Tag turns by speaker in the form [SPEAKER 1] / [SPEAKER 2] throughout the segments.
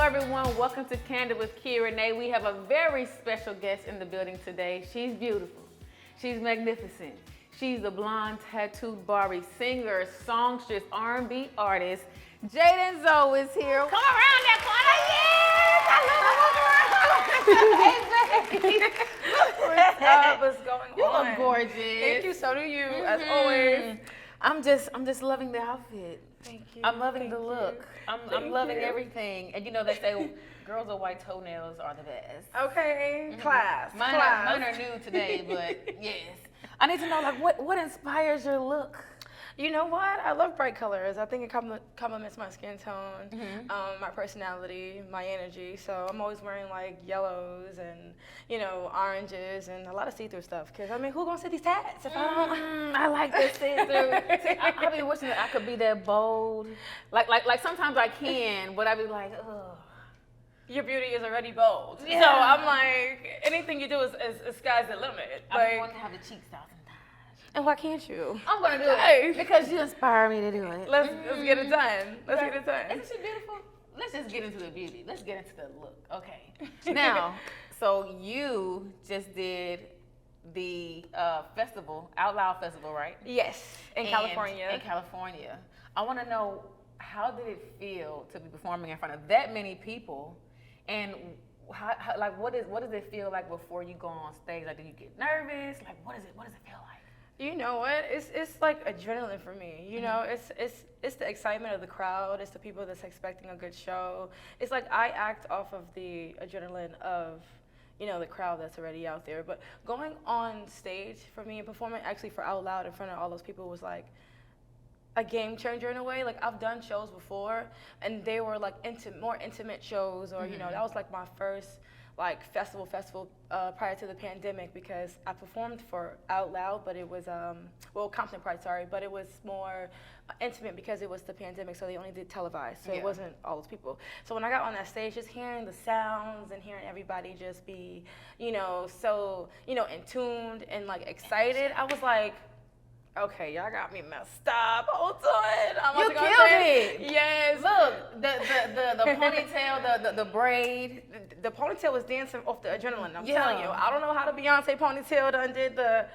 [SPEAKER 1] everyone. Welcome to Kandid with Renee. We have a very special guest in the building today. She's beautiful. She's magnificent. She's a blonde, tattooed Barbie singer, songstress, R&B artist. Jaeden Zoe is here. Come around that corner. Yes, I love it.
[SPEAKER 2] What's up? What's going on?
[SPEAKER 1] You look gorgeous.
[SPEAKER 2] Thank you. So do you, as always.
[SPEAKER 1] I'm just loving the outfit.
[SPEAKER 2] Thank you.
[SPEAKER 1] I'm loving the look.
[SPEAKER 2] You.
[SPEAKER 1] I'm loving everything. And you know, they say girls with white toenails are the best.
[SPEAKER 2] Okay. Class.
[SPEAKER 1] Mine are new today, but yes. I need to know, like, what inspires your look?
[SPEAKER 2] You know what? I love bright colors. I think it complements my skin tone, my personality, my energy. So I'm always wearing like yellows and, you know, oranges and a lot of see-through stuff. Cause I mean, who gonna see these tats if I don't?
[SPEAKER 1] I like this see-through. See, I be wishing that I could be that bold. Like sometimes I can, but I be like, ugh.
[SPEAKER 2] Your beauty is already bold.
[SPEAKER 1] Yeah.
[SPEAKER 2] So I'm like, anything you do is sky's the limit.
[SPEAKER 1] I want to have the cheeks out sometimes.
[SPEAKER 2] And why can't you?
[SPEAKER 1] I'm gonna do it because you inspire me to do it.
[SPEAKER 2] Let's get it done. Let's get it done.
[SPEAKER 1] Isn't she beautiful? Let's just get into the beauty. Let's get into the look. Okay. Now, so you just did the festival, Out Loud Festival, right?
[SPEAKER 2] Yes, in California.
[SPEAKER 1] In California. I want to know, how did it feel to be performing in front of that many people, and how like what does it feel like before you go on stage? Like, do you get nervous? Like, what does it feel like?
[SPEAKER 2] You know what? It's like adrenaline for me. You know, it's the excitement of the crowd. It's the people that's expecting a good show. It's like I act off of the adrenaline of, you know, the crowd that's already out there. But going on stage for me and performing actually for Out Loud in front of all those people was like a game changer in a way. Like, I've done shows before and they were like more intimate shows, or you know, that was like my first like festival prior to the pandemic, because I performed for Out Loud, but it was Compton Pride, sorry, but it was more intimate because it was the pandemic, so they only did televised, so it wasn't all those people. So when I got on that stage, just hearing the sounds and hearing everybody just be, you know, so, you know, in tuned and like excited, I was like, okay, y'all got me messed up. Hold on.
[SPEAKER 1] You killed it.
[SPEAKER 2] Yes.
[SPEAKER 1] Look, the ponytail, the braid.
[SPEAKER 2] The ponytail was dancing off the adrenaline. I'm telling you. I don't know how the Beyonce ponytail done did the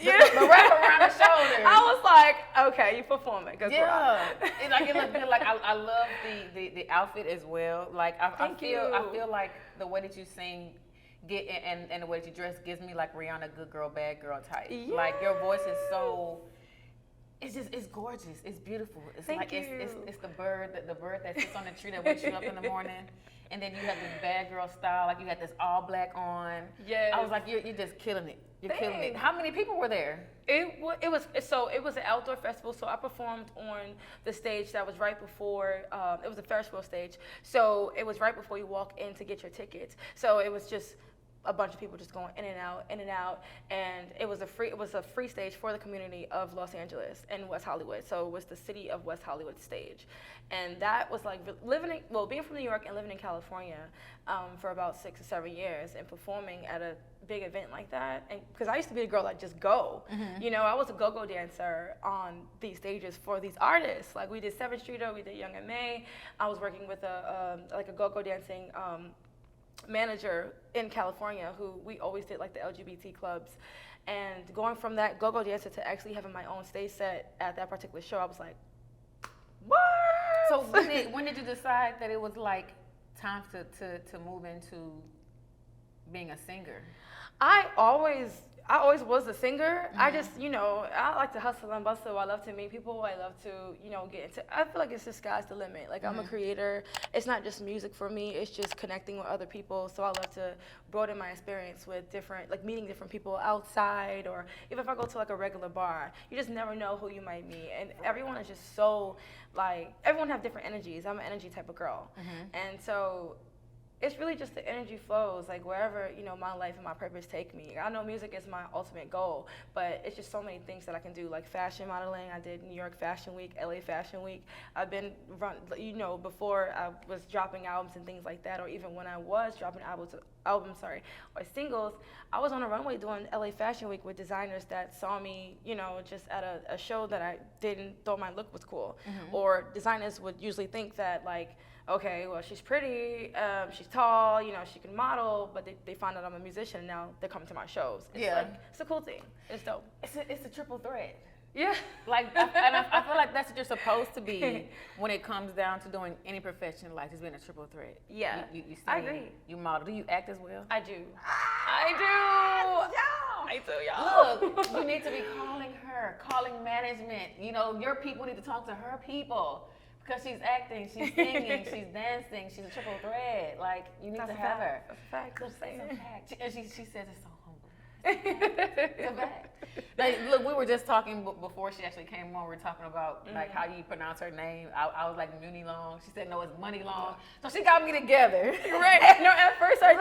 [SPEAKER 1] wrap around the shoulder.
[SPEAKER 2] I was like, okay, you performing. Good
[SPEAKER 1] yeah. It looked good. Like, I love the outfit as well. Like, I feel like the way that you sing and the way that you dress gives me like Rihanna, good girl, bad girl type.
[SPEAKER 2] Yes.
[SPEAKER 1] Like, your voice is so, it's gorgeous. It's beautiful. It's
[SPEAKER 2] Thank
[SPEAKER 1] like
[SPEAKER 2] you.
[SPEAKER 1] it's the bird that sits on the tree that wakes you up in the morning. And then you have this bad girl style, like you had this all black on.
[SPEAKER 2] Yes.
[SPEAKER 1] I was like, you're just killing it. You're killing it. How many people were there?
[SPEAKER 2] It was an outdoor festival, so I performed on the stage that was right before, it was a Ferris wheel stage. So it was right before you walk in to get your tickets. So it was just a bunch of people just going in and out, and it was a free stage for the community of Los Angeles and West Hollywood. So it was the city of West Hollywood stage, and that was like being from New York and living in California for about 6 or 7 years and performing at a big event like that. And because I used to be the girl that just go, you know, I was a go-go dancer on these stages for these artists. Like, we did 7th Streeter, we did Young and May. I was working with a go-go dancing manager in California who we always did like the LGBT clubs, and going from that go-go dancer to actually having my own stage set at that particular show, I was like, what?
[SPEAKER 1] So when did you decide that it was like time to move into being a singer?
[SPEAKER 2] I always was a singer. I just, you know, I like to hustle and bustle. I love to meet people. I love to, you know, get into, I feel like it's just sky's the limit. Like, I'm a creator. It's not just music for me. It's just connecting with other people. So I love to broaden my experience with meeting different people outside, or even if I go to like a regular bar, you just never know who you might meet. And everyone is just so, like, everyone have different energies. I'm an energy type of girl. And so it's really just the energy flows, like, wherever, you know, my life and my purpose take me. I know music is my ultimate goal, but it's just so many things that I can do, like fashion modeling. I did New York Fashion Week, LA Fashion Week. I've been before I was dropping albums and things like that, or even when I was dropping albums, sorry, or singles, I was on a runway doing LA Fashion Week with designers that saw me, you know, just at a show that I didn't thought my look was cool. Or designers would usually think that, like, okay, well, she's pretty, she's tall, you know, she can model, but they find out I'm a musician, and now they're coming to my shows. It's like, it's a cool thing. It's dope.
[SPEAKER 1] It's a triple threat.
[SPEAKER 2] Yeah.
[SPEAKER 1] Like, I feel like that's what you're supposed to be when it comes down to doing any profession, like just being a triple threat.
[SPEAKER 2] Yeah.
[SPEAKER 1] You sing,
[SPEAKER 2] I agree.
[SPEAKER 1] You model. Do you act as well?
[SPEAKER 2] I do. I do, y'all.
[SPEAKER 1] Look, you need to be calling management. You know, your people need to talk to her people. Because she's acting, she's singing, she's dancing, she's a triple threat. Like, you need to have her.
[SPEAKER 2] That's a fact.
[SPEAKER 1] It's a fact. And she says it so humble. It's a fact. Now, look, we were just talking before she actually came on. We were talking about like how you pronounce her name. I was like Mooney Long. She said no, it's Money Long. So she got me together.
[SPEAKER 2] Right. No, at first I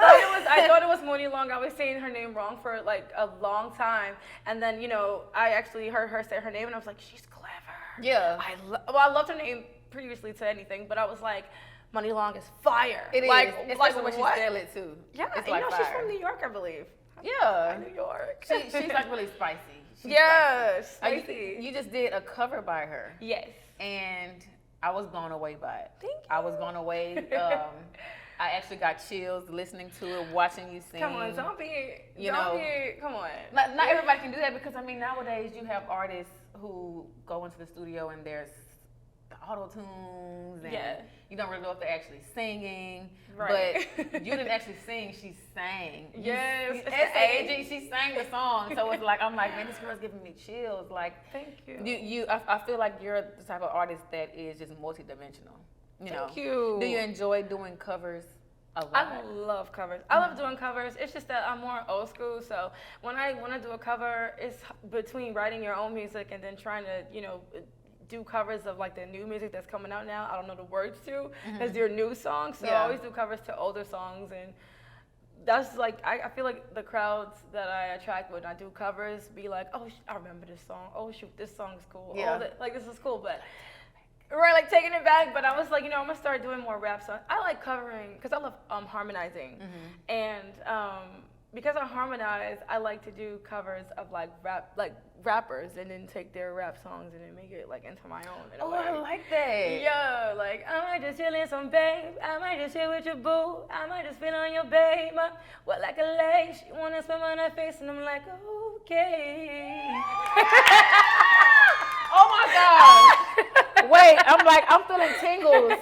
[SPEAKER 2] thought it was Mooney Long. I was saying her name wrong for like a long time, and then you know I actually heard her say her name, and I was like, she's clever.
[SPEAKER 1] Yeah.
[SPEAKER 2] I loved her name previously to anything, but I was like, Money Long is fire.
[SPEAKER 1] It
[SPEAKER 2] like,
[SPEAKER 1] is. Especially
[SPEAKER 2] like
[SPEAKER 1] when she
[SPEAKER 2] what?
[SPEAKER 1] spell it too.
[SPEAKER 2] Yeah,
[SPEAKER 1] it's
[SPEAKER 2] you
[SPEAKER 1] like
[SPEAKER 2] know
[SPEAKER 1] fire.
[SPEAKER 2] she's from New York, I believe.
[SPEAKER 1] Yeah.
[SPEAKER 2] New York.
[SPEAKER 1] She's like really spicy. She's
[SPEAKER 2] Yes,
[SPEAKER 1] spicy. You just did a cover by her.
[SPEAKER 2] Yes.
[SPEAKER 1] And I was blown away by it.
[SPEAKER 2] Thank you.
[SPEAKER 1] I was blown away. I actually got chills listening to it, watching you sing.
[SPEAKER 2] Come on, don't be, come on.
[SPEAKER 1] Not everybody can do that because, I mean, nowadays you have artists who go into the studio and there's the auto-tunes and you don't really know if they're actually singing.
[SPEAKER 2] Right.
[SPEAKER 1] But you didn't actually sing, she sang.
[SPEAKER 2] Yes.
[SPEAKER 1] It's aging, she sang the song. So it's like, I'm like, man, this girl's giving me chills. Like,
[SPEAKER 2] thank you.
[SPEAKER 1] I feel like you're the type of artist that is just multidimensional.
[SPEAKER 2] Thank you.
[SPEAKER 1] Do you enjoy doing covers a lot?
[SPEAKER 2] I love covers. I love doing covers. It's just that I'm more old school. So when I want to do a cover, it's between writing your own music and then trying to, you know, do covers of like the new music that's coming out now. I don't know the words to because they're new songs. So I always do covers to older songs, and that's like I feel like the crowds that I attract when I do covers be like, oh, I remember this song. Oh shoot, this song is cool.
[SPEAKER 1] Yeah.
[SPEAKER 2] Oh, like this is cool, but. Right, like taking it back, but I was like, you know, I'm gonna start doing more rap songs. I like covering because I love harmonizing, and because I harmonize, I like to do covers of like rappers, and then take their rap songs and then make it like into my own. In a way.
[SPEAKER 1] I like that.
[SPEAKER 2] Yeah, like I might just chill in some babe, I might just chill with your boo, I might just feel on your babe, what like a leg, she wanna swim on her face, and I'm like, okay.
[SPEAKER 1] Oh my God. Wait, I'm feeling tingles.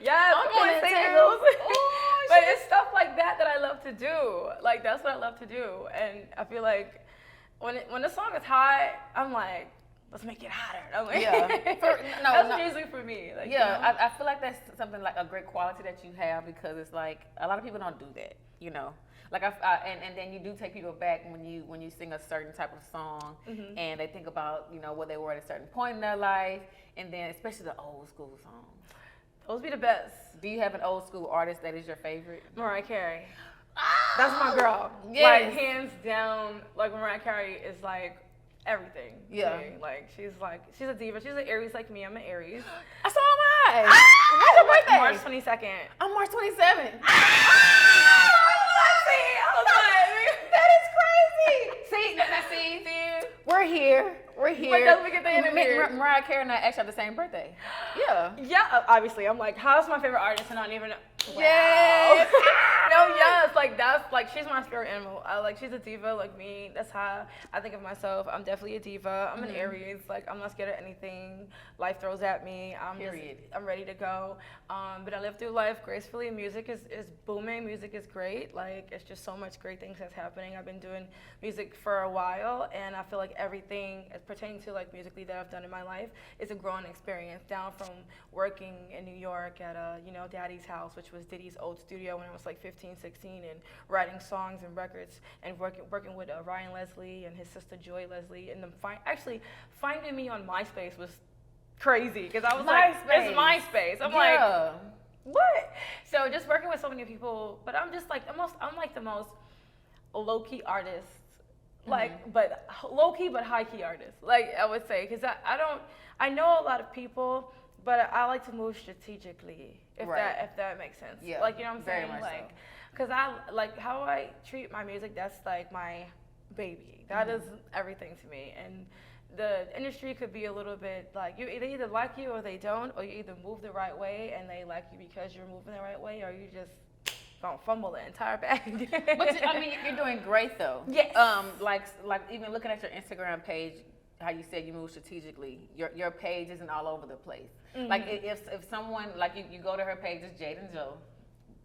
[SPEAKER 2] Yes,
[SPEAKER 1] I'm
[SPEAKER 2] feeling
[SPEAKER 1] feeling
[SPEAKER 2] tingles.
[SPEAKER 1] Oh,
[SPEAKER 2] but it's stuff like that I love to do. Like that's what I love to do, and I feel like when the song is hot, I'm like, let's make it hotter. I'm like, that's usually for me. Like,
[SPEAKER 1] yeah,
[SPEAKER 2] you know?
[SPEAKER 1] I feel like that's something like a great quality that you have because it's like a lot of people don't do that, you know. Like and then you do take people back when you sing a certain type of song and they think about, you know, where they were at a certain point in their life, and then especially the old school songs.
[SPEAKER 2] Those be the best.
[SPEAKER 1] Do you have an old school artist that is your favorite?
[SPEAKER 2] Mariah Carey. That's my girl.
[SPEAKER 1] Yes.
[SPEAKER 2] Like hands down, like Mariah Carey is like everything.
[SPEAKER 1] Yeah.
[SPEAKER 2] To me. Like she's a diva. She's an Aries like me. I'm an Aries.
[SPEAKER 1] I saw my. When's your birthday?
[SPEAKER 2] March 22nd.
[SPEAKER 1] I'm March 27th.
[SPEAKER 2] That is crazy.
[SPEAKER 1] See, we're here.
[SPEAKER 2] When does we get the interview?
[SPEAKER 1] Mariah Carey and I actually have the same birthday. Yeah.
[SPEAKER 2] Yeah, obviously. I'm like, how's my favorite artist and I don't even know? Wow.
[SPEAKER 1] Yes.
[SPEAKER 2] No, yes, like that's like she's my spirit animal. She's a diva like me. That's how I think of myself. I'm definitely a diva. I'm an Aries. Like I'm not scared of anything life throws at me. I'm ready to go. But I live through life gracefully. Music is booming. Music is great. Like it's just so much great things that's happening. I've been doing music for a while, and I feel like everything pertaining to like musically that I've done in my life is a growing experience. Down from working in New York at Daddy's house, which was Diddy's old studio when I was like 15, 16, and writing songs and records, and working with Ryan Leslie and his sister Joy Leslie, and then finding me on MySpace was crazy because I was like, it's MySpace. I'm like, what? So just working with so many people, but I'm just like I'm like the most low-key artist, but low-key but high-key artist, like I would say, because I know a lot of people but I like to move strategically,
[SPEAKER 1] Right.
[SPEAKER 2] if that makes sense.
[SPEAKER 1] Yeah,
[SPEAKER 2] Like, you know what I'm
[SPEAKER 1] very
[SPEAKER 2] saying?
[SPEAKER 1] much
[SPEAKER 2] Like,
[SPEAKER 1] so.
[SPEAKER 2] because I like how I treat my music. That's like my baby. That is everything to me. And the industry could be a little bit like they either like you or they don't, or you either move the right way and they like you because you're moving the right way, or you just gonna fumble the entire bag.
[SPEAKER 1] But I mean, you're doing great though.
[SPEAKER 2] Yes.
[SPEAKER 1] Like even looking at your Instagram page, how you said you move strategically. Your page isn't all over the place. Like if someone like you go to her page, it's Jaeden Zoe,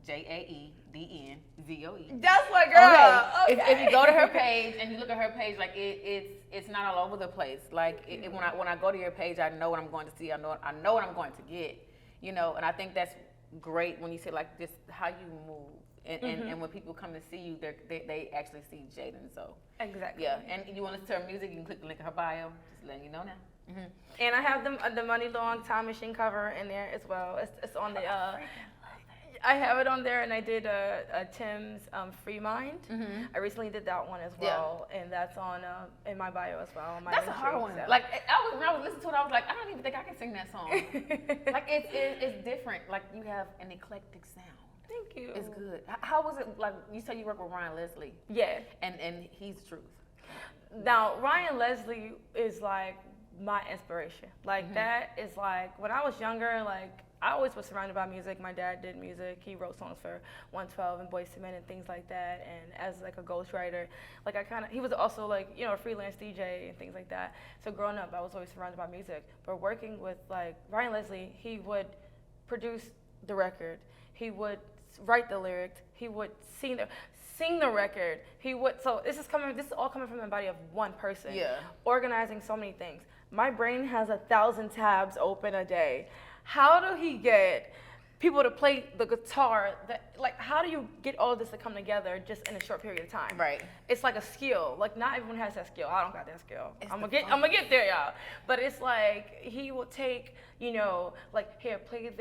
[SPEAKER 1] JAEDENZOE.
[SPEAKER 2] That's my girl.
[SPEAKER 1] Okay.
[SPEAKER 2] Okay.
[SPEAKER 1] If you go to her page and you look at her page, like it's not all over the place. Like when I go to your page, I know what I'm going to see. I know what I'm going to get. You know, and I think that's great when you say like just how you move. And when people come to see you, they actually see Jaeden Zoe.
[SPEAKER 2] Exactly.
[SPEAKER 1] Yeah, and you want to listen to her music, you can click the link in her bio. Just letting you know now.
[SPEAKER 2] And I have the Money Long Time Machine cover in there as well. It's on the. I have it on there, and I did a Tim's Free Mind. I recently did that one as well, and that's on in my bio as well. On my
[SPEAKER 1] That's a hard one.
[SPEAKER 2] so.
[SPEAKER 1] Like when I was listening to it, I was like, I don't even think I can sing that song. Like it's different. Like you have an eclectic sound.
[SPEAKER 2] Thank you.
[SPEAKER 1] It's good. How was it? Like you said, you work with Ryan Leslie.
[SPEAKER 2] Yeah.
[SPEAKER 1] And he's the truth.
[SPEAKER 2] Now Ryan Leslie is like my inspiration. Like that is like when I was younger, like I always was surrounded by music. My dad did music. He wrote songs for 112 and Boyz II Men and things like that. And as like a ghostwriter, like he was also like, you know, a freelance DJ and things like that. So growing up, I was always surrounded by music. But working with like Ryan Leslie, he would produce the record. He would write the lyrics. He would sing the record. He would, so this is all coming from the body of one person.
[SPEAKER 1] Yeah.
[SPEAKER 2] Organizing so many things. My brain has 1,000 tabs open a day. How do he get people to play the guitar? Like, how do you get all this to come together just in a short period of time?
[SPEAKER 1] Right.
[SPEAKER 2] It's like a skill. Like, not everyone has that skill. I don't got that skill. I'm gonna get there, y'all. But it's like he will take, you know, like here, play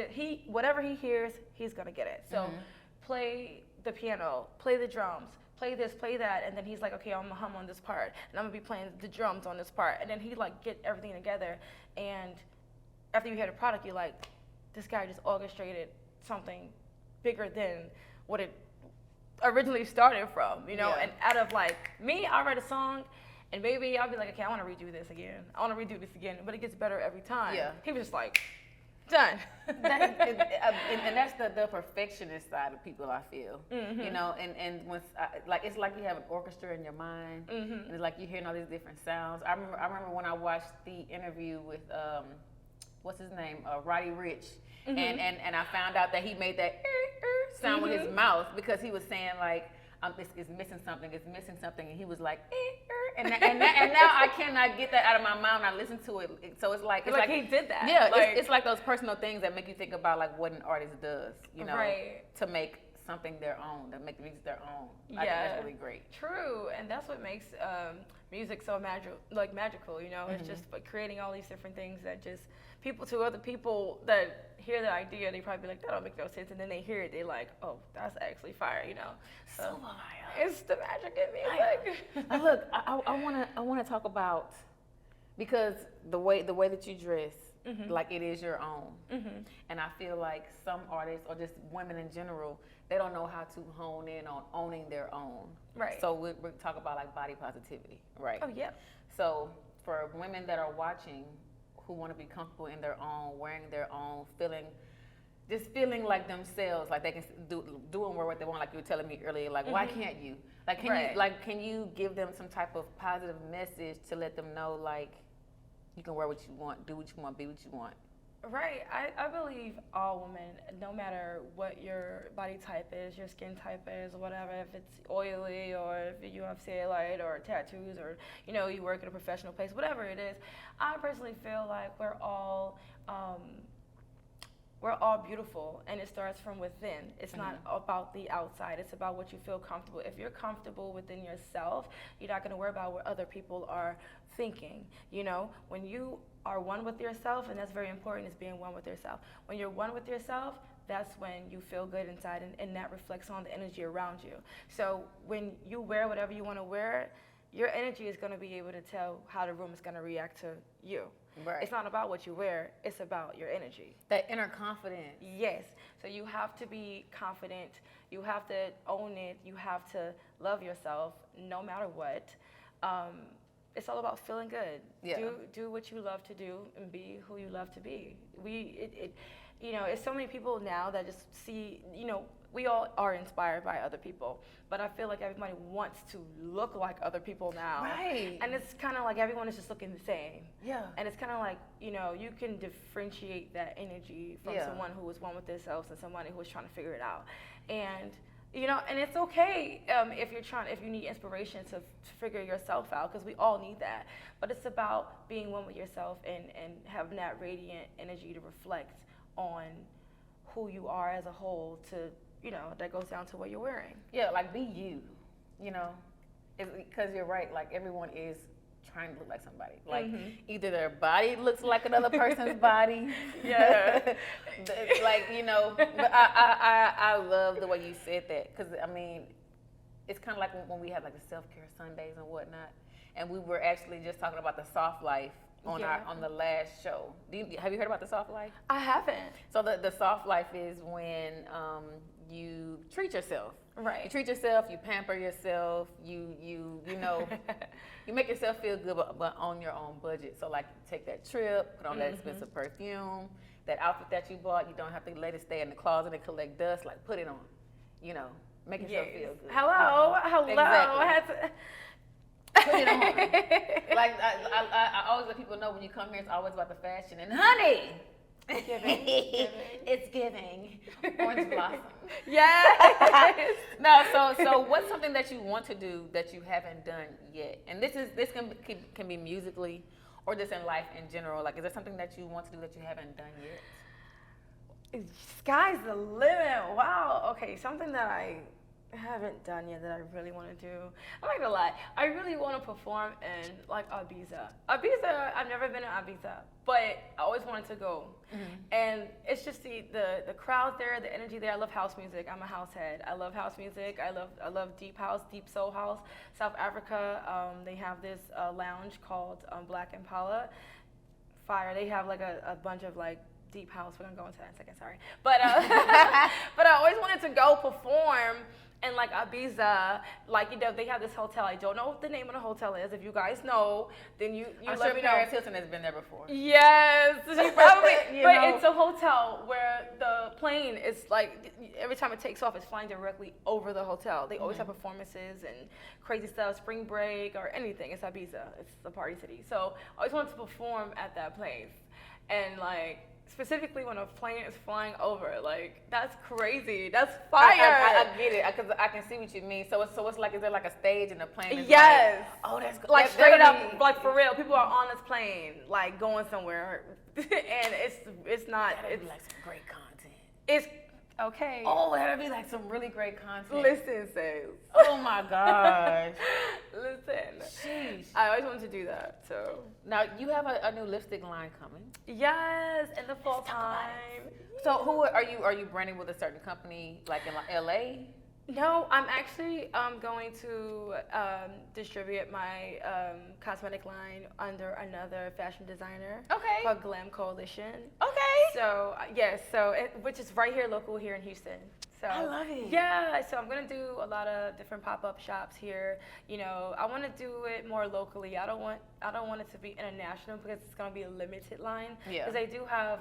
[SPEAKER 2] whatever he hears, he's gonna get it. So play the piano, play the drums, play this, play that, and then he's like, okay, I'm gonna hum on this part, and I'm gonna be playing the drums on this part, and then he like get everything together, and after you hear the product, you're like, this guy just orchestrated something bigger than what it originally started from, you know.
[SPEAKER 1] Yeah.
[SPEAKER 2] And out of like me, I'll write a song, and maybe I'll be like, okay, I want to redo this again. I want to redo this again, but it gets better every time.
[SPEAKER 1] Yeah.
[SPEAKER 2] He was just like, done.
[SPEAKER 1] And that's the perfectionist side of people, I feel. You know, and when like it's like you have an orchestra in your mind, and it's like you're hearing all these different sounds. I remember when I watched the interview with what's his name, Roddy Ricch, and I found out that he made that sound with his mouth because he was saying like it's missing something, and he was like and now I cannot get that out of my mind when I listen to it. So it's like
[SPEAKER 2] he did that.
[SPEAKER 1] Yeah,
[SPEAKER 2] like,
[SPEAKER 1] it's like those personal things that make you think about like what an artist does, you know,
[SPEAKER 2] right.
[SPEAKER 1] to make something their own, to make the music their own.
[SPEAKER 2] Yeah.
[SPEAKER 1] I think that's really great.
[SPEAKER 2] True, and that's what makes music so magical. You know, it's just like creating all these different things that just other people that hear the idea, they probably be like, that don't make no sense, and then they hear it, they like, oh, that's actually fire, you know. So fire. It's the magic in music.
[SPEAKER 1] Look, I wanna talk about, because the way that you dress, like it is your own, and I feel like some artists or just women in general, they don't know how to hone in on owning their own.
[SPEAKER 2] Right.
[SPEAKER 1] So we talk about like body positivity, right?
[SPEAKER 2] Oh yeah.
[SPEAKER 1] So for women that are watching, who want to be comfortable in their own, wearing their own, feeling like themselves, like they can do and wear what they want, like you were telling me earlier. Like, why can't you? Like, can you give them some type of positive message to let them know, like, you can wear what you want, do what you want, be what you want?
[SPEAKER 2] Right. I believe all women, no matter what your body type is, your skin type is, or whatever, if it's oily or if you have cellulite or tattoos or, you know, you work at a professional place, whatever it is, I personally feel like we're all beautiful, and it starts from within. It's not about the outside. It's about what you feel comfortable. If you're comfortable within yourself, you're not going to worry about what other people are thinking. You know, when you are one with yourself, and that's very important, is being one with yourself. When you're one with yourself, that's when you feel good inside, and that reflects on the energy around you. So when you wear whatever you want to wear, your energy is going to be able to tell how the room is going to react to you.
[SPEAKER 1] Right.
[SPEAKER 2] It's not about what you wear, it's about your energy.
[SPEAKER 1] That inner confidence.
[SPEAKER 2] Yes. So you have to be confident. You have to own it. You have to love yourself no matter what. It's all about feeling good.
[SPEAKER 1] Yeah.
[SPEAKER 2] Do what you love to do and be who you love to be. It's so many people now that just see, we all are inspired by other people, but I feel like everybody wants to look like other people now.
[SPEAKER 1] Right.
[SPEAKER 2] And it's kind of like everyone is just looking the same.
[SPEAKER 1] Yeah.
[SPEAKER 2] And it's kind of like, you can differentiate that energy from someone who is one with themselves and somebody who is trying to figure it out. And, and it's okay if you need inspiration to figure yourself out, because we all need that. But it's about being one with yourself and having that radiant energy to reflect on who you are as a whole to, that goes down to what you're wearing.
[SPEAKER 1] Yeah, like be you, because you're right, like everyone is trying to look like somebody. Like either their body looks like another person's body.
[SPEAKER 2] Yeah.
[SPEAKER 1] But I love the way you said that, because I mean, it's kind of like when we have like the self-care Sundays and whatnot, and we were actually just talking about the soft life on the last show. Have you heard about the soft life?
[SPEAKER 2] I haven't.
[SPEAKER 1] So the soft life is when you treat yourself.
[SPEAKER 2] Right.
[SPEAKER 1] You treat yourself, you pamper yourself, you you make yourself feel good, but on your own budget. So like take that trip, put on that expensive perfume, that outfit that you bought, you don't have to let it stay in the closet and collect dust, like put it on, make yourself feel good.
[SPEAKER 2] Hello.
[SPEAKER 1] Exactly.
[SPEAKER 2] I had to...
[SPEAKER 1] Put it on. Like I always let people know when you come here, it's always about the fashion. And honey, it's giving orange blossom.
[SPEAKER 2] Yes.
[SPEAKER 1] No, so what's something that you want to do that you haven't done yet? And this can be musically or just in life in general. Like, is there something that you want to do that you haven't done yet?
[SPEAKER 2] Sky's the limit. Wow. Okay, something that I haven't done yet that I really want to do. I'm not gonna lie. I really want to perform in like Ibiza. I've never been to Ibiza, but I always wanted to go. And it's just the crowd there, the energy there. I love house music. I'm a house head. I love house music. I love deep house, deep soul house. South Africa, they have this lounge called Black Impala. Fire. They have like a bunch of like deep house. We're gonna go into that in a second. Sorry, but but I always wanted to go perform. And like Ibiza, they have this hotel. I don't know what the name of the hotel is. If you guys know, then you
[SPEAKER 1] I'm
[SPEAKER 2] let
[SPEAKER 1] sure
[SPEAKER 2] me know.
[SPEAKER 1] Paris Hilton has been there before.
[SPEAKER 2] Yes, she probably. It's a hotel where the plane is like every time it takes off, it's flying directly over the hotel. They always have performances and crazy stuff, spring break or anything. It's Ibiza. It's the party city. So I always wanted to perform at that place, and like. Specifically when a plane is flying over, like that's crazy. That's fire.
[SPEAKER 1] I get it, because I can see what you mean. So it's like, is there like a stage and the plane is
[SPEAKER 2] yes.
[SPEAKER 1] like, oh, that's good.
[SPEAKER 2] Like straight up, like for real. People are on this plane, like going somewhere, and it's not.
[SPEAKER 1] That'd
[SPEAKER 2] It's
[SPEAKER 1] be like some great content.
[SPEAKER 2] It's okay.
[SPEAKER 1] Oh, that'd be like some really great content.
[SPEAKER 2] Listen, sis.
[SPEAKER 1] Oh my gosh.
[SPEAKER 2] Listen.
[SPEAKER 1] Sheesh.
[SPEAKER 2] I always wanted to do that. So
[SPEAKER 1] Now you have a new lipstick line coming.
[SPEAKER 2] yes, in the fall time.
[SPEAKER 1] So who are you branding with a certain company, like in LA?
[SPEAKER 2] No, I'm actually going to distribute my cosmetic line under another fashion designer.
[SPEAKER 1] Okay.
[SPEAKER 2] Called Glam Coalition.
[SPEAKER 1] Okay.
[SPEAKER 2] So yes, which is right here, local here in Houston. So
[SPEAKER 1] I love it.
[SPEAKER 2] Yeah, so I'm gonna do a lot of different pop-up shops here. I want to do it more locally. I don't want it to be international because it's gonna be a limited line.
[SPEAKER 1] Yeah.
[SPEAKER 2] Because I do have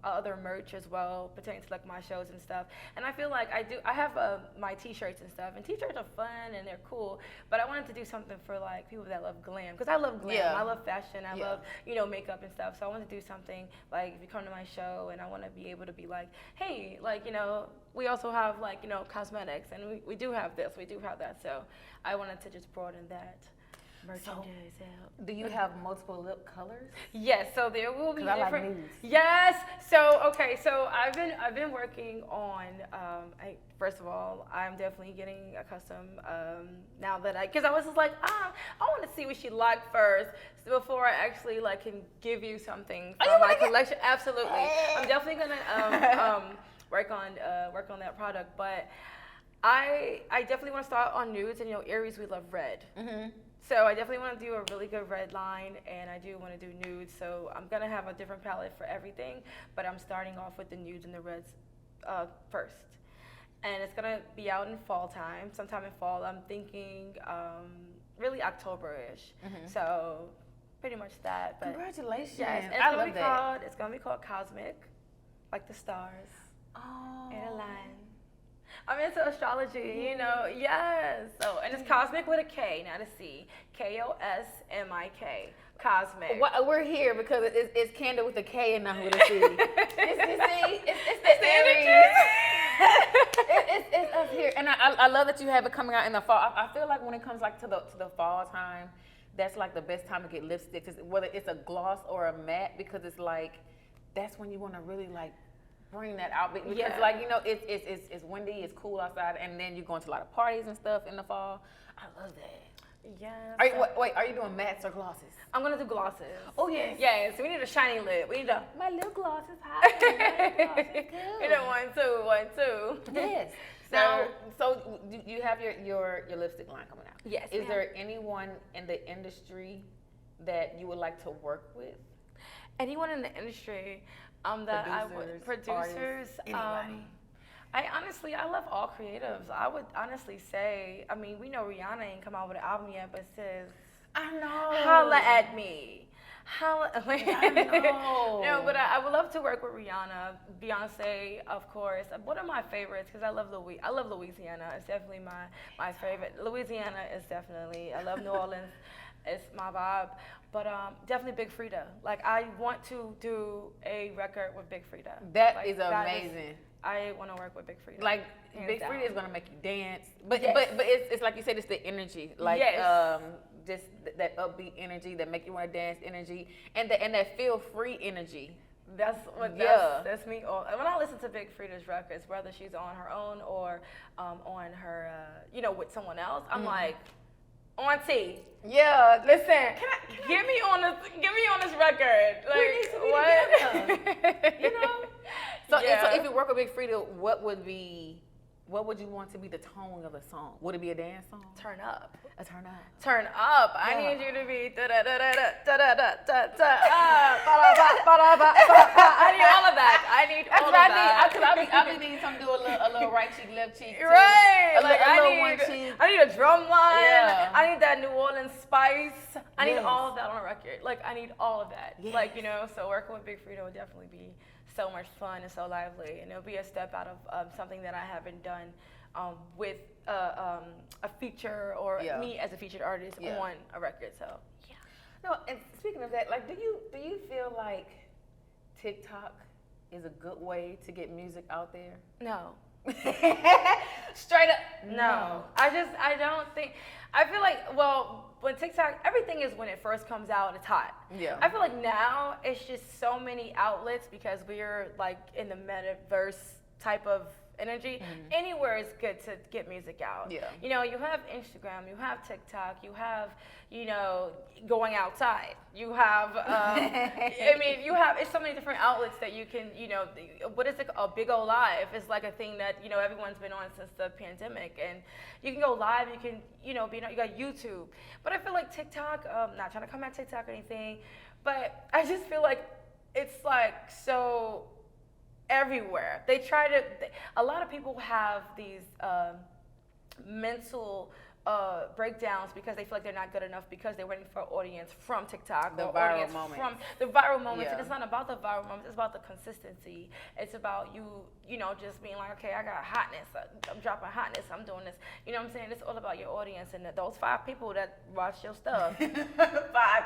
[SPEAKER 2] other merch as well pertaining to like my shows and stuff. And I feel like I have my T-shirts and stuff. And T-shirts are fun and they're cool. But I wanted to do something for like people that love glam because I love glam.
[SPEAKER 1] Yeah.
[SPEAKER 2] I love fashion. I love makeup and stuff. So I want to do something like if you come to my show and I want to be able to be like, hey, like we also have like cosmetics and we do have this, we do have that. So I wanted to just broaden that merchandise out.
[SPEAKER 1] Do you have multiple lip colors?
[SPEAKER 2] Yes, so there will be
[SPEAKER 1] 'Cause I
[SPEAKER 2] different.
[SPEAKER 1] like nudes.
[SPEAKER 2] Yes, so okay, so I've been working on. First of all, I'm definitely getting accustomed now that because I was just like I want to see what she liked first before I actually like can give you something from my collection. Absolutely, I'm definitely gonna work on that product, but I definitely want to start on nudes and Aries we love red. So I definitely want to do a really good red line, and I do want to do nudes. So I'm gonna have a different palette for everything, but I'm starting off with the nudes and the reds first. And it's gonna be out in fall time, sometime in fall. I'm thinking really October-ish. So pretty much that. But
[SPEAKER 1] Congratulations!
[SPEAKER 2] yes, and
[SPEAKER 1] I love that.
[SPEAKER 2] It's gonna be called Cosmic, like the stars
[SPEAKER 1] Oh.
[SPEAKER 2] in a line. I'm into astrology, you know. Yes. So, and it's Cosmic with a K, not a C. Kosmik. Cosmic.
[SPEAKER 1] Well, we're here because it's Kandid with a K and not with a C. It's the Aries. It's us here, and I love that you have it coming out in the fall. I feel like when it comes like to the fall time, that's like the best time to get lipsticks, whether it's a gloss or a matte, because it's like that's when you want to really like bring that out, because like, you know, it's windy, it's cool outside, and then you're going to a lot of parties and stuff in the fall. I love that.
[SPEAKER 2] Yes.
[SPEAKER 1] Are you doing mattes or glosses?
[SPEAKER 2] I'm gonna do glosses.
[SPEAKER 1] Oh yes.
[SPEAKER 2] Yes. We need a shiny lip. We need a.
[SPEAKER 1] My lip gloss is hot.
[SPEAKER 2] We need one too.
[SPEAKER 1] Yes. So you have your lipstick line coming out.
[SPEAKER 2] Yes.
[SPEAKER 1] Is there anyone in the industry that you would like to work with?
[SPEAKER 2] Anyone in the industry that producers,
[SPEAKER 1] anybody.
[SPEAKER 2] I love all creatives. I would honestly say, I mean, we know Rihanna ain't come out with an album yet, but sis,
[SPEAKER 1] I know.
[SPEAKER 2] holla at me.
[SPEAKER 1] I know.
[SPEAKER 2] No, but I would love to work with Rihanna, Beyonce, of course. One of my favorites, because I love Louisiana. It's definitely my favorite. Louisiana is definitely. I love New Orleans. It's my vibe. But definitely Big Frida. Like, I want to do a record with Big Frida.
[SPEAKER 1] That is amazing.
[SPEAKER 2] I want to work with Big Frida.
[SPEAKER 1] Like, Big Frida is gonna make you dance, but it's like you said, it's the energy, like just that upbeat energy that make you want to dance energy, and that feel free energy.
[SPEAKER 2] That's me. When I listen to Big Frida's records, whether she's on her own or on her, with someone else, I'm like, Auntie.
[SPEAKER 1] Yeah.
[SPEAKER 2] Listen, get me on this record. Like,
[SPEAKER 1] we need to be
[SPEAKER 2] what?
[SPEAKER 1] together. You know. So if you work with Big Frida, what would you want to be the tone of the song? Would it be a dance song?
[SPEAKER 2] Turn up.
[SPEAKER 1] A turn up.
[SPEAKER 2] Turn up. I need you to be da da da da da da da da da. I need all of that. I need all of that.
[SPEAKER 1] I be needing something to do a little right cheek, left cheek. Too.
[SPEAKER 2] Right.
[SPEAKER 1] I
[SPEAKER 2] need a drum line.
[SPEAKER 1] Yeah.
[SPEAKER 2] I need that New Orleans spice. I need
[SPEAKER 1] Yes.
[SPEAKER 2] all of that on a record. Like, I need all of that.
[SPEAKER 1] Yes.
[SPEAKER 2] Like, so working with Big Frida would definitely be so much fun and so lively, and it'll be a step out of something that I haven't done with a feature or me as a featured artist on a record. So
[SPEAKER 1] No, and speaking of that, like, do you feel like TikTok is a good way to get music out there?
[SPEAKER 2] no.
[SPEAKER 1] Straight up,
[SPEAKER 2] No. I don't think. I feel like, when TikTok, everything is when it first comes out, it's hot.
[SPEAKER 1] Yeah.
[SPEAKER 2] I feel like now it's just so many outlets because we're like in the metaverse type of energy. Anywhere is good to get music out.
[SPEAKER 1] Yeah.
[SPEAKER 2] You have Instagram, you have TikTok, you have, going outside. You have, it's so many different outlets that you can, what is it, a big old live is like a thing that, everyone's been on since the pandemic. And you can go live, you can, you got YouTube. But I feel like TikTok, not trying to come at TikTok or anything, but I just feel like it's like so everywhere. A lot of people have these mental breakdowns because they feel like they're not good enough because they're waiting for an audience from TikTok.
[SPEAKER 1] The
[SPEAKER 2] or
[SPEAKER 1] viral
[SPEAKER 2] audience
[SPEAKER 1] moments.
[SPEAKER 2] from the viral moments.
[SPEAKER 1] Yeah.
[SPEAKER 2] And it's not about the viral moments, it's about the consistency. It's about you just being like, okay, I got hotness, I'm dropping hotness, I'm doing this. You know what I'm saying? It's all about your audience and those 5 people that watch your stuff.
[SPEAKER 1] 5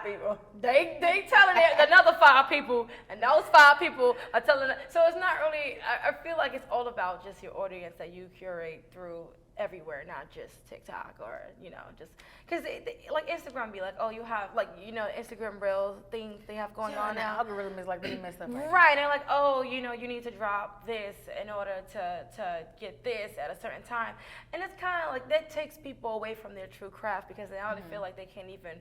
[SPEAKER 1] people.
[SPEAKER 2] They telling it another 5 people, and those 5 people are telling it. So it's not really, I feel like it's all about just your audience that you curate through everywhere, not just TikTok or, just because like Instagram be like, oh, you have like, Instagram Reels things they have going on now.
[SPEAKER 1] The algorithm is like really messed up.
[SPEAKER 2] Right, and like, oh, you need to drop this in order to get this at a certain time. And it's kind of like that takes people away from their true craft because now they feel like they can't even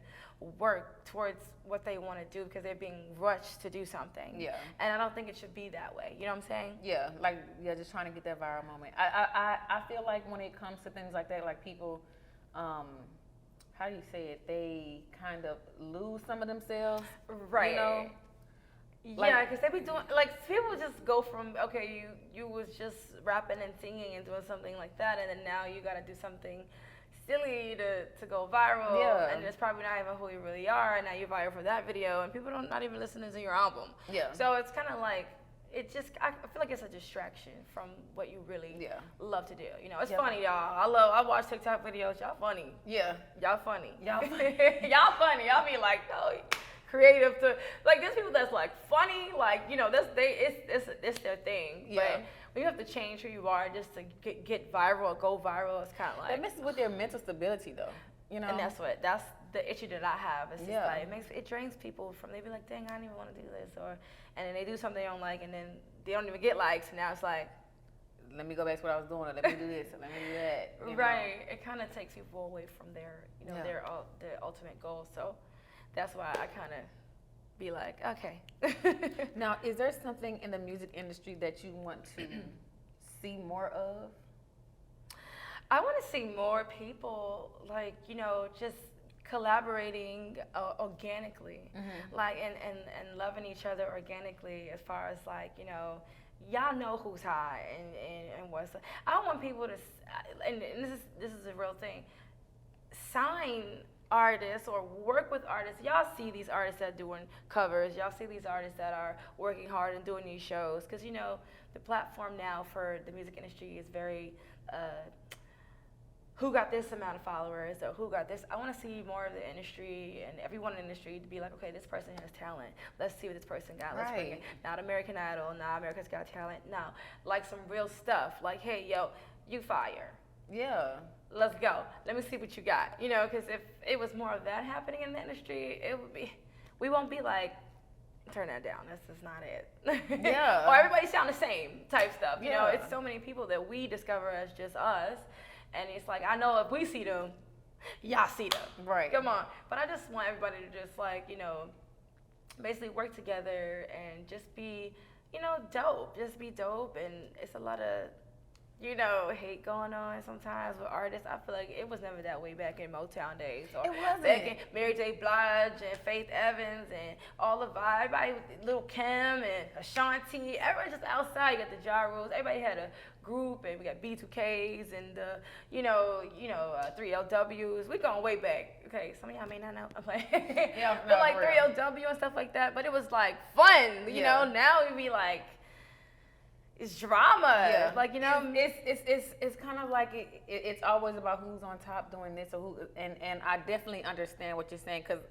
[SPEAKER 2] work towards what they want to do because they're being rushed to do something.
[SPEAKER 1] Yeah.
[SPEAKER 2] And I don't think it should be that way. You know what I'm saying?
[SPEAKER 1] Yeah, just trying to get that viral moment. I feel like when it comes to things like that, like people, how how do you say it? They kind of lose some of themselves,
[SPEAKER 2] Right.
[SPEAKER 1] You know,
[SPEAKER 2] Yeah, because they be doing like people just go from okay, you was just rapping and singing and doing something like that, and then now you got to do something silly to go viral,
[SPEAKER 1] Yeah.
[SPEAKER 2] and it's probably not even who you really are, and now you're viral for that video, and people don't not even listening to your album.
[SPEAKER 1] Yeah.
[SPEAKER 2] So it's kind of like I feel like it's a distraction from what you really love to do. You know, it's funny, y'all. I watch TikTok videos. Y'all funny.
[SPEAKER 1] Yeah.
[SPEAKER 2] Y'all funny.
[SPEAKER 1] Y'all funny.
[SPEAKER 2] Y'all funny. Y'all be like, oh, creative to like. There's people that's like funny, like you know, it's their thing.
[SPEAKER 1] Yeah.
[SPEAKER 2] But when you have to change who you are just to get viral or go viral, it's kind of like
[SPEAKER 1] That messes with their mental stability, though. You know.
[SPEAKER 2] And that's the issue that I have. It's just like it drains people from. They be like, dang, I don't even want to do this, and then they do something they don't like, and then they don't even get likes. And now it's like,
[SPEAKER 1] let me go back to what I was doing, or let me do this, or let me do that.
[SPEAKER 2] Right. It kind of takes people away from their their ultimate goal. So that's why I kind of be like, okay.
[SPEAKER 1] Now, is there something in the music industry that you want to see more of?
[SPEAKER 2] I want to see more people like, just collaborating organically, like and loving each other organically as far as like, y'all know who's hot and what's. I don't want people to, and this is a real thing, sign artists or work with artists. Y'all see these artists that are doing covers. Y'all see these artists that are working hard and doing these shows. Because, the platform now for the music industry is very, who got this amount of followers or who got this. I want to see more of the industry and everyone in the industry to be like, okay, this person has talent. Let's see what this person got. Let's bring it. Not American Idol, not America's Got Talent. No, like some real stuff. Like, hey, yo, you fire.
[SPEAKER 1] Yeah.
[SPEAKER 2] Let's go. Let me see what you got. Because if it was more of that happening in the industry, we won't be like, turn that down. This is not it.
[SPEAKER 1] Yeah.
[SPEAKER 2] Or everybody sound the same type stuff.
[SPEAKER 1] Yeah.
[SPEAKER 2] It's so many people that we discover as just us. And it's like, I know if we see them, y'all see them.
[SPEAKER 1] Right.
[SPEAKER 2] Come on. But I just want everybody to just like, basically work together and just be, dope. Just be dope. And it's a lot of, hate going on sometimes with artists. I feel like it was never that way back in Motown days. Or
[SPEAKER 1] it wasn't.
[SPEAKER 2] Back in Mary J. Blige and Faith Evans and all the vibe. Everybody, Lil' Kim and Ashanti. Everybody just outside. You got the Ja Rules. Everybody had a group, and we got B2Ks and the, 3LWs. We going way back. Okay, some of y'all may not know. I'm like, but like 3LW and stuff like that. But it was like fun. You know, now we be like, it's drama.
[SPEAKER 1] Yeah.
[SPEAKER 2] Like,
[SPEAKER 1] it's kind of like it's always about who's on top doing this or who, and I definitely understand what you're saying, because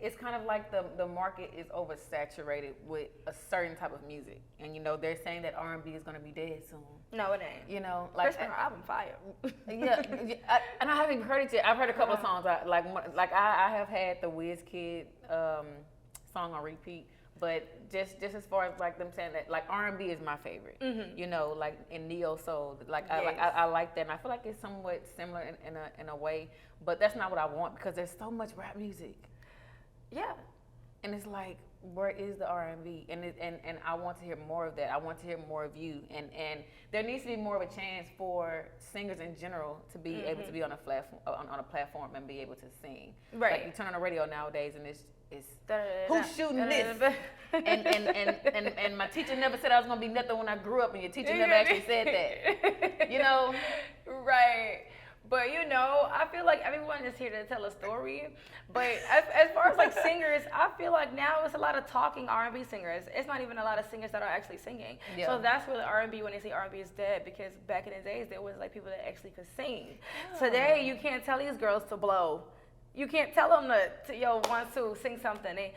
[SPEAKER 1] it's kind of like the market is oversaturated with a certain type of music, and they're saying that R&B is going to be dead soon.
[SPEAKER 2] No, it ain't.
[SPEAKER 1] Like
[SPEAKER 2] Chris Brown album fire.
[SPEAKER 1] and I haven't heard it yet. I've heard a couple of songs. I have had the WizKid song on repeat. But just as far as like them saying that, like R&B is my favorite, like in neo soul, I like that, and I feel like it's somewhat similar in a way, but that's not what I want, because there's so much rap music.
[SPEAKER 2] Yeah.
[SPEAKER 1] And it's like, where is the R&B? And I want to hear more of that. I want to hear more of you, and there needs to be more of a chance for singers in general to be able to be on a platform and be able to sing.
[SPEAKER 2] Right.
[SPEAKER 1] Like you turn on the radio nowadays and it's
[SPEAKER 2] Da-da-da-da.
[SPEAKER 1] who's shooting this? And my teacher never said I was gonna be nothing when I grew up, and your teacher never actually said that.
[SPEAKER 2] Right. But I feel like everyone is here to tell a story. But as far as like singers, I feel like now it's a lot of talking R&B singers. It's not even a lot of singers that are actually singing. Yeah. So that's where the R&B, when they say R&B is dead, because back in the days there was like people that actually could sing. Yeah. Today you can't tell these girls to blow. You can't tell them to want to sing something. It's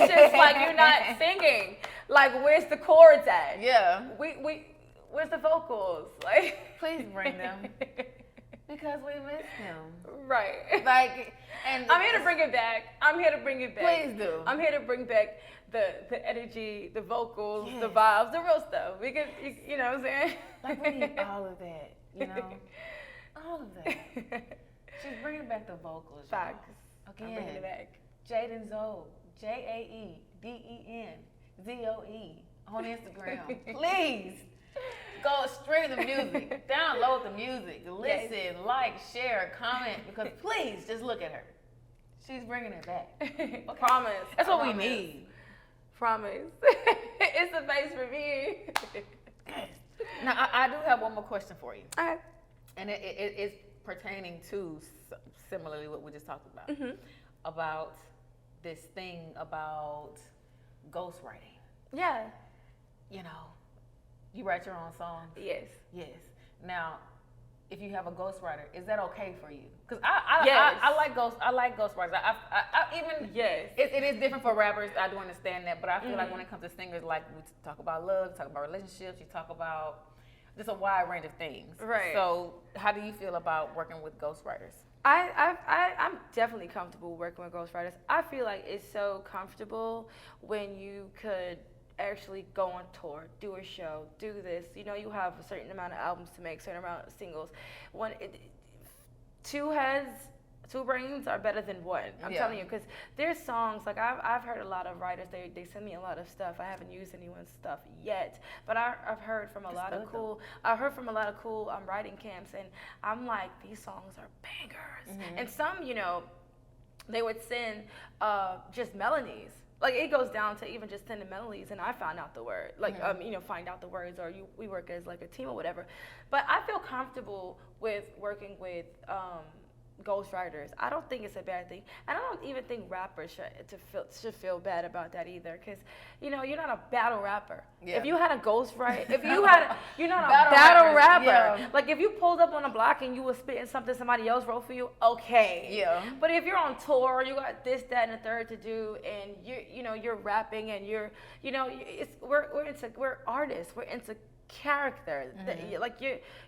[SPEAKER 2] just like you're not singing. Like, where's the chords at?
[SPEAKER 1] Yeah.
[SPEAKER 2] Where's the vocals? Like,
[SPEAKER 1] please bring them, because we miss them.
[SPEAKER 2] Right.
[SPEAKER 1] Like, and
[SPEAKER 2] I'm here to bring it back.
[SPEAKER 1] Please do.
[SPEAKER 2] I'm here to bring back the energy, the vocals, the vibes, the real stuff. We can, you know what I'm saying?
[SPEAKER 1] Like, we need all of that, all of that. She's bringing back the vocals.
[SPEAKER 2] Facts.
[SPEAKER 1] Again,
[SPEAKER 2] I'm bringing it back.
[SPEAKER 1] Jaeden Zoe, JaedenZoe on Instagram. Please. Go stream the music, download the music, listen, like, share, comment, because please just look at her. She's bringing it back. Okay.
[SPEAKER 2] Promise.
[SPEAKER 1] That's what we need.
[SPEAKER 2] Promise. It's the face for me.
[SPEAKER 1] Now, I do have one more question for you.
[SPEAKER 2] All right.
[SPEAKER 1] And it is pertaining to similarly what we just talked about. About this thing about ghostwriting.
[SPEAKER 2] Yeah.
[SPEAKER 1] You know, you write your own songs?
[SPEAKER 2] Yes.
[SPEAKER 1] Yes. Now, if you have a ghostwriter, is that okay for you? Because
[SPEAKER 2] Yes.
[SPEAKER 1] I like ghostwriters. I even
[SPEAKER 2] Yes.
[SPEAKER 1] it is different for rappers. I do understand that, but I feel like when it comes to singers, like we talk about love, talk about relationships, you talk about just a wide range of things.
[SPEAKER 2] Right.
[SPEAKER 1] So, how do you feel about working with ghostwriters?
[SPEAKER 2] I'm definitely comfortable working with ghostwriters. I feel like it's so comfortable when you could actually go on tour, do a show, do this. You know, you have a certain amount of albums to make, certain amount of singles. Two brains are better than one. I'm telling you, because there's songs like I've heard a lot of writers. They send me a lot of stuff. I haven't used anyone's stuff yet, but I've heard from a lot of cool. I've heard from a lot of cool writing camps, and I'm like, these songs are bangers. And some, you know, they would send just melodies. Like it goes down to even just sending melodies, and I find out the word, like you know, find out the words, or we work as like a team or whatever. But I feel comfortable with working with ghostwriters. I don't think it's a bad thing, and I don't even think rappers should feel bad about that either, because you know, you're not a battle rapper.
[SPEAKER 1] Yeah.
[SPEAKER 2] If you had a ghostwriter, you're not a battle rapper.
[SPEAKER 1] Yeah.
[SPEAKER 2] Like if you pulled up on a block and you were spitting something somebody else wrote for you, okay.
[SPEAKER 1] Yeah.
[SPEAKER 2] But if you're on tour, you got this, that, and the third to do, and you're rapping, and we're artists. We're into character. Like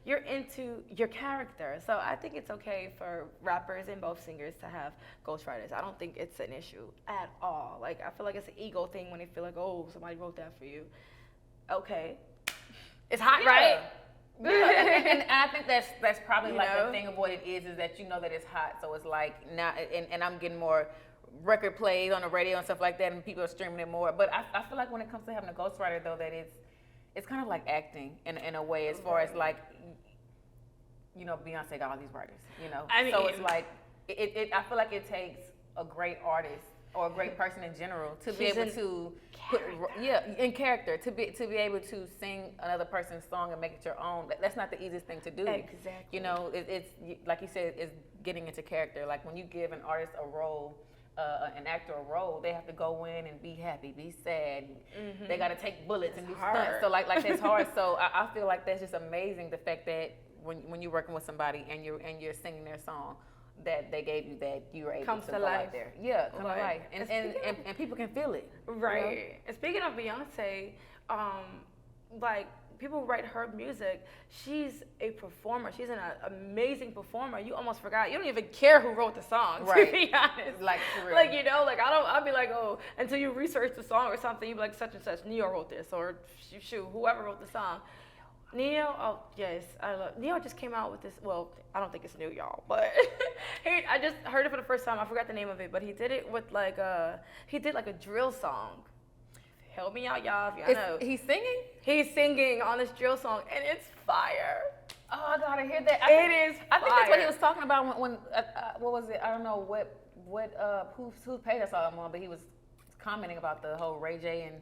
[SPEAKER 2] you're into your character. So I think it's okay for rappers and both singers to have ghostwriters. I don't think it's an issue at all. Like I feel like it's an ego thing when they feel like, oh, somebody wrote that for you. Okay. It's hot, right?
[SPEAKER 1] Yeah. and I think that's probably
[SPEAKER 2] You
[SPEAKER 1] like
[SPEAKER 2] know?
[SPEAKER 1] the thing of what it is that you know that it's hot. So it's like now, and I'm getting more record plays on the radio and stuff like that, and people are streaming it more. But I feel like when it comes to having a ghostwriter, though, that it's kind of like acting in a way, as far as like, you know, Beyonce got all these writers, you know.
[SPEAKER 2] I mean,
[SPEAKER 1] so it's like I feel like it takes a great artist or a great person in general to be able to in character, to be able to sing another person's song and make it your own. That's not the easiest thing to do.
[SPEAKER 2] Exactly.
[SPEAKER 1] You know, it's like you said, it's getting into character. Like when you give an artist a role, an actor a role, they have to go in and be happy, be sad. They got to take bullets and do stunts. So like that's hard. So I feel like that's just amazing, the fact that when you're working with somebody and you're singing their song, that they gave you, that you were able to go out there. Yeah, come to life. And people can feel it.
[SPEAKER 2] Right.
[SPEAKER 1] You know?
[SPEAKER 2] And speaking of Beyonce, like people who write her music, she's a performer. She's an amazing performer. You almost forgot. You don't even care who wrote the song,
[SPEAKER 1] right.
[SPEAKER 2] to be honest.
[SPEAKER 1] Like, for real.
[SPEAKER 2] Like, you know, like I'll be like, oh, until you research the song or something, you'd be like, such and such, Neo wrote this, or shoot, whoever wrote the song. Neo, oh yes, I love. Neo just came out with this. Well, I don't think it's new, y'all, but I just heard it for the first time. I forgot the name of it, but he did it with like a drill song. Help me out, y'all, if y'all know.
[SPEAKER 1] He's singing?
[SPEAKER 2] He's singing on this drill song, and it's fire.
[SPEAKER 1] Oh, I gotta hear that.
[SPEAKER 2] It is fire.
[SPEAKER 1] I think that's what he was talking about when what was it? I don't know who paid us all on, but he was commenting about the whole Ray J and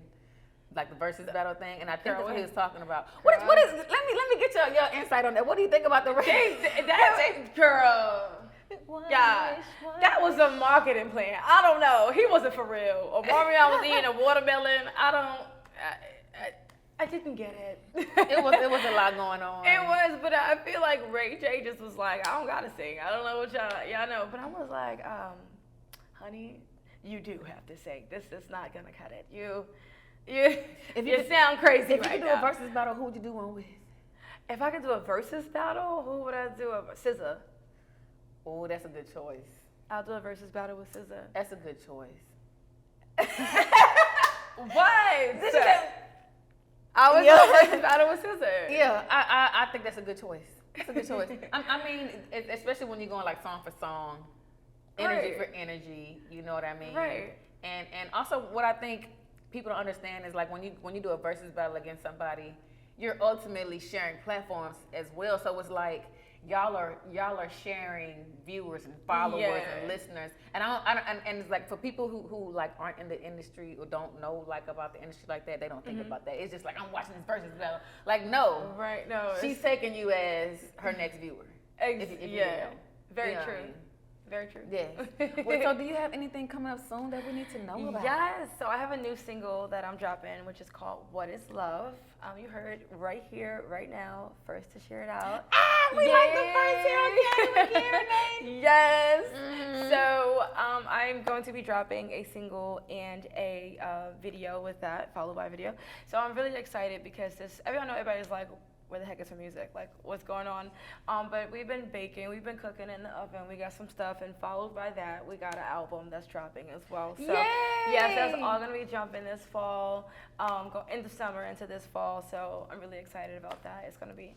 [SPEAKER 1] like the versus battle thing, and I think that's what he was talking about. What is? Let me get your insight on that. What do you think about the Ray?
[SPEAKER 2] That girl. Yeah, that was a marketing plan. I don't know. He wasn't for real. Omarion was eating a watermelon. I didn't get it.
[SPEAKER 1] It was a lot going on.
[SPEAKER 2] It was, but I feel like Ray J just was like, I don't gotta sing. I don't know what y'all know. But I was like, honey, you do have to sing. This is not gonna cut it. You sound crazy.
[SPEAKER 1] If you could do a versus battle, who would you do one with?
[SPEAKER 2] If I could do a versus battle, who would I do? SZA.
[SPEAKER 1] Oh, that's a good choice.
[SPEAKER 2] I'll do a versus battle with SZA.
[SPEAKER 1] That's a good choice.
[SPEAKER 2] Why? I was doing a versus battle with SZA.
[SPEAKER 1] Yeah, I think that's a good choice. That's a good choice. I mean, especially when you're going like song for song, energy for energy. You know what I mean?
[SPEAKER 2] Right.
[SPEAKER 1] And also what I think people don't understand is like when you do a versus battle against somebody, you're ultimately sharing platforms as well. So it's like y'all are sharing viewers and followers and listeners. And and it's like for people who like aren't in the industry or don't know like about the industry like that, they don't think about that. It's just like I'm watching this person's video. Like no,
[SPEAKER 2] right? No,
[SPEAKER 1] she's taking you as her next viewer. If you know.
[SPEAKER 2] Very
[SPEAKER 1] You know
[SPEAKER 2] true.
[SPEAKER 1] what I mean?
[SPEAKER 2] Very true.
[SPEAKER 1] Yes. Well, so do you have anything coming up soon that we need to know about?
[SPEAKER 2] Yes. So I have a new single that I'm dropping, which is called "What Is Love." You heard right here, right now, first to share it out.
[SPEAKER 1] We like the first here on Kandid with Renee.
[SPEAKER 2] Yes. So I'm going to be dropping a single and a video with that, followed by a video. So I'm really excited because everybody's like, where the heck is her music? Like, what's going on? But we've been baking, we've been cooking in the oven. We got some stuff, and followed by that, we got an album that's dropping as well. So, yes, that's all gonna be jumping this fall, go in the summer into this fall. So I'm really excited about that. It's gonna be.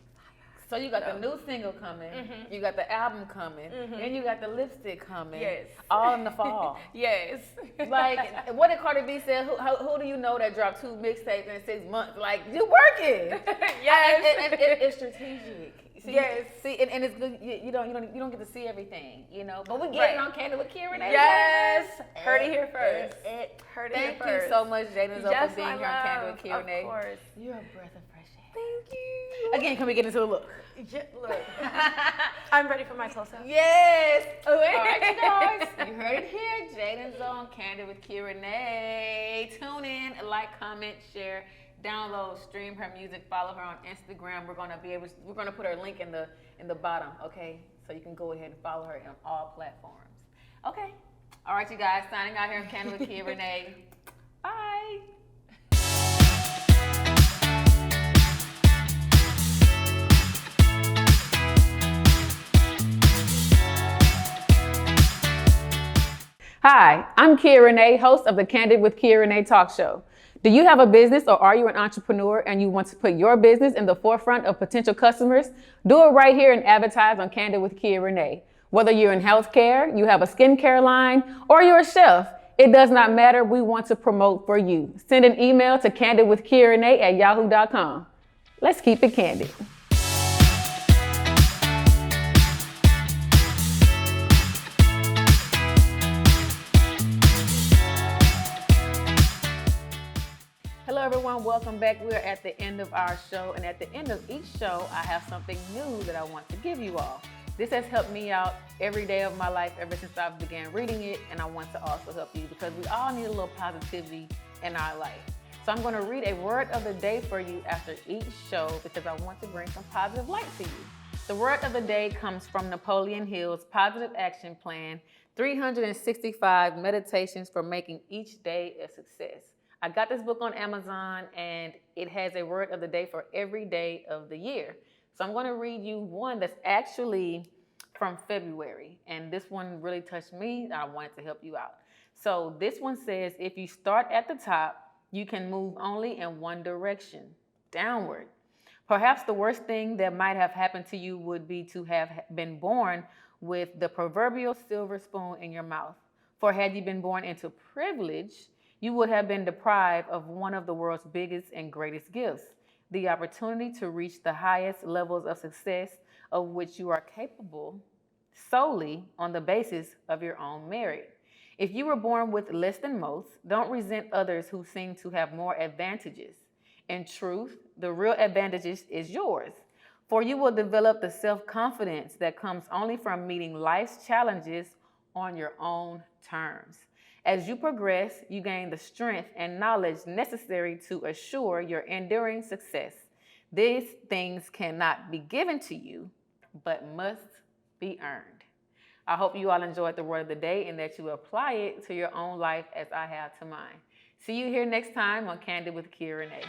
[SPEAKER 1] So you got the new single coming, you got the album coming, and you got the lipstick coming.
[SPEAKER 2] Yes.
[SPEAKER 1] All in the fall.
[SPEAKER 2] Yes.
[SPEAKER 1] Like, what did Cardi B say? Who do you know that dropped 2 mixtapes in 6 months? Like, you working.
[SPEAKER 2] Yes.
[SPEAKER 1] It's strategic. See,
[SPEAKER 2] yes.
[SPEAKER 1] See, and it's good. You don't get to see everything, you know. But we get it on Kandid with Renee.
[SPEAKER 2] Yes. Heard it here first. Heard it here first.
[SPEAKER 1] Thank you so much, Jaeden Zoe, for being here on Kandid with Renee.
[SPEAKER 2] Of course.
[SPEAKER 1] You're a breath of fresh air.
[SPEAKER 2] Thank you.
[SPEAKER 1] Again, can we get into the look?
[SPEAKER 2] Yeah, look. I'm ready for my close-up.
[SPEAKER 1] Yes. All right, you guys. You heard it here. Jaeden Zoe on Kandid with Renee. Tune in, like, comment, share, download, stream her music, follow her on Instagram. We're gonna put her link in the bottom, okay? So you can go ahead and follow her on all platforms. Okay. All right, you guys. Signing out here on Kandid with Renee. Bye. Hi, I'm Renee, host of the Kandid with Renee talk show. Do you have a business or are you an entrepreneur and you want to put your business in the forefront of potential customers? Do it right here and advertise on Kandid with Renee. Whether you're in healthcare, you have a skincare line, or you're a chef, it does not matter. We want to promote for you. Send an email to kandidwithrenee@yahoo.com. Let's keep it candid. Hello everyone, welcome back. We're at the end of our show, and at the end of each show, I have something new that I want to give you all. This has helped me out every day of my life ever since I began reading it, and I want to also help you because we all need a little positivity in our life. So I'm going to read a word of the day for you after each show because I want to bring some positive light to you. The word of the day comes from Napoleon Hill's Positive Action Plan, 365 Meditations for Making Each Day a Success. I got this book on Amazon, and it has a word of the day for every day of the year. So I'm going to read you one that's actually from February, and this one really touched me. I wanted to help you out. So this one says, if you start at the top, you can move only in one direction, downward. Perhaps the worst thing that might have happened to you would be to have been born with the proverbial silver spoon in your mouth. For had you been born into privilege, you would have been deprived of one of the world's biggest and greatest gifts, the opportunity to reach the highest levels of success of which you are capable solely on the basis of your own merit. If you were born with less than most, don't resent others who seem to have more advantages. In truth, the real advantage is yours, for you will develop the self-confidence that comes only from meeting life's challenges on your own terms. As you progress, you gain the strength and knowledge necessary to assure your enduring success. These things cannot be given to you, but must be earned. I hope you all enjoyed the word of the day and that you apply it to your own life as I have to mine. See you here next time on Kandid with Renee.